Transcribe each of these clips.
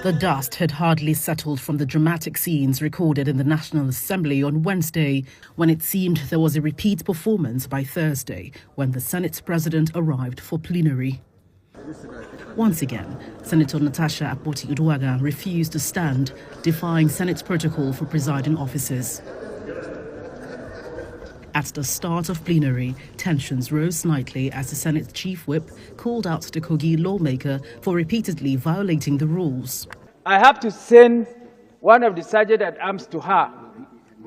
The dust had hardly settled from the dramatic scenes recorded in the National Assembly on Wednesday, when it seemed there was a repeat performance by Thursday, when the Senate President arrived for plenary. Once again, Senator Natasha Akpabio refused to stand, defying Senate protocol for presiding officers. At the start of plenary, tensions rose slightly as the Senate Chief Whip called out the Kogi lawmaker for repeatedly violating the rules. I have to send one of the sergeant-at-arms to her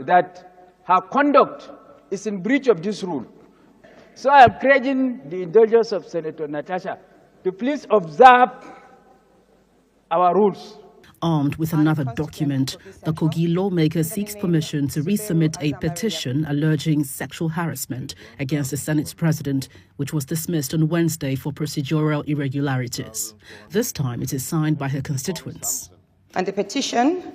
that her conduct is in breach of this rule. So I am urging the indulgence of Senator Natasha to please observe our rules. Armed with another document, the Kogi lawmaker seeks permission to resubmit a petition alleging sexual harassment against the Senate president, which was dismissed on Wednesday for procedural irregularities. This time it is signed by her constituents. And the petition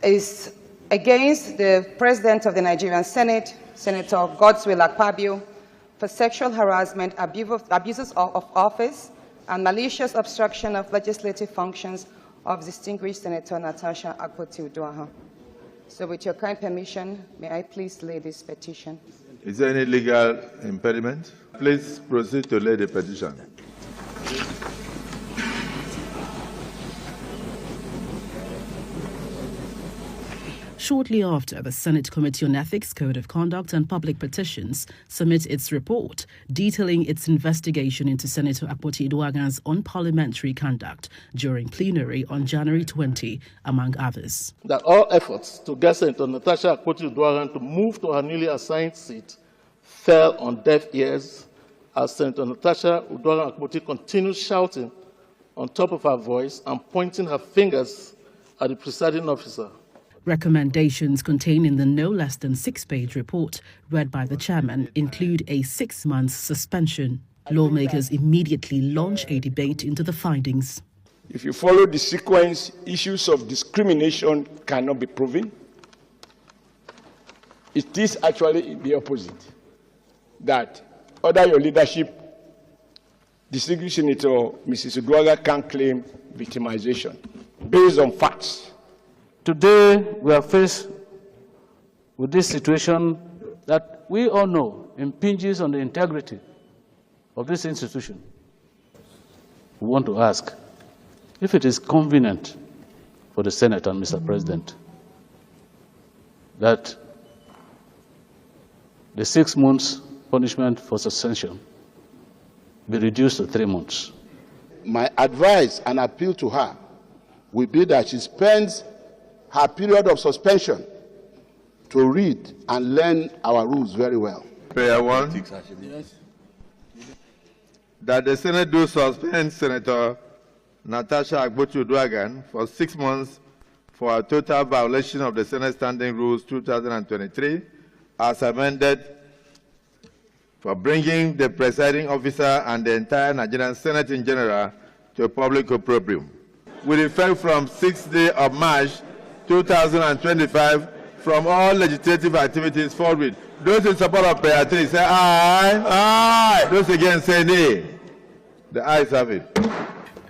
is against the President of the Nigerian Senate, Senator Godswill Akpabio, for sexual harassment, abuses of office, and malicious obstruction of legislative functions of distinguished Senator Natasha Akpabio. So with your kind permission, may I please lay this petition? Is there any legal impediment? Please proceed to lay the petition. Shortly after, the Senate Committee on Ethics, Code of Conduct and Public Petitions submits its report detailing its investigation into Senator Akpabio's unparliamentary conduct during plenary on January 20, among others. That all efforts to get Senator Natasha Akpabio to move to her newly assigned seat fell on deaf ears as Senator Natasha Akpabio continued shouting on top of her voice and pointing her fingers at the presiding officer. Recommendations contained in the no less than 6-page report read by the chairman include a 6-month suspension. Lawmakers immediately launch a debate into the findings. If you follow the sequence, issues of discrimination cannot be proven. It is actually the opposite, that under your leadership, distinguished Senator Mrs. Uduaghan can claim victimization based on facts. Today, we are faced with this situation that we all know impinges on the integrity of this institution. We want to ask if it is convenient for the Senate and Mr. President that the 6 months punishment for suspension be reduced to 3 months. My advice and appeal to her will be that she spends her period of suspension to read and learn our rules very well. Prayer 1. That the Senate do suspend Senator Natasha Akpabio for 6 months for a total violation of the Senate Standing Rules 2023 as amended, for bringing the presiding officer and the entire Nigerian Senate in general to public opprobrium. With effect from 6th day of March 2025, from all legislative activities forward. Those in support of prayer 3 say aye. Aye. Those against say nay. The ayes have it.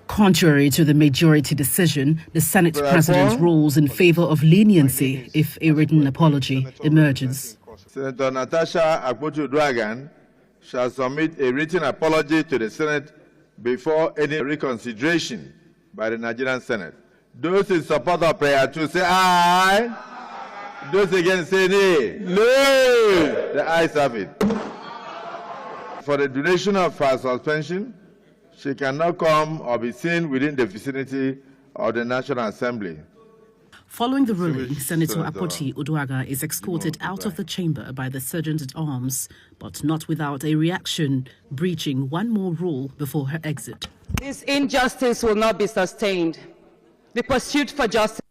Contrary to the majority decision, the Senate President rules in favor of leniency if a written apology emerges. Senator Natasha Akpabio shall submit a written apology to the Senate before any reconsideration by the Nigerian Senate. Those in support of prayer 2 say aye. Those against say nay. No. The ayes have it. For the duration of her suspension, she cannot come or be seen within the vicinity of the National Assembly. Following the ruling, Senator Akpabio is escorted out of the chamber by the Sergeant-at-Arms, but not without a reaction, breaching one more rule before her exit. This injustice will not be sustained. The pursuit for justice.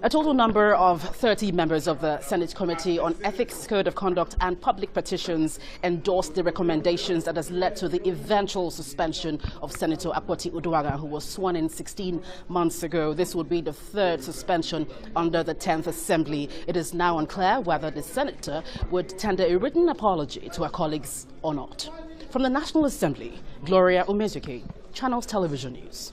A total number of 30 members of the Senate Committee on Ethics, Code of Conduct and Public Petitions endorsed the recommendations that has led to the eventual suspension of Senator Akpabio, who was sworn in 16 months ago. This would be the 3rd suspension under the 10th Assembly. It is now unclear whether the senator would tender a written apology to her colleagues or not. From the National Assembly, Gloria Umezuke, Channels Television News.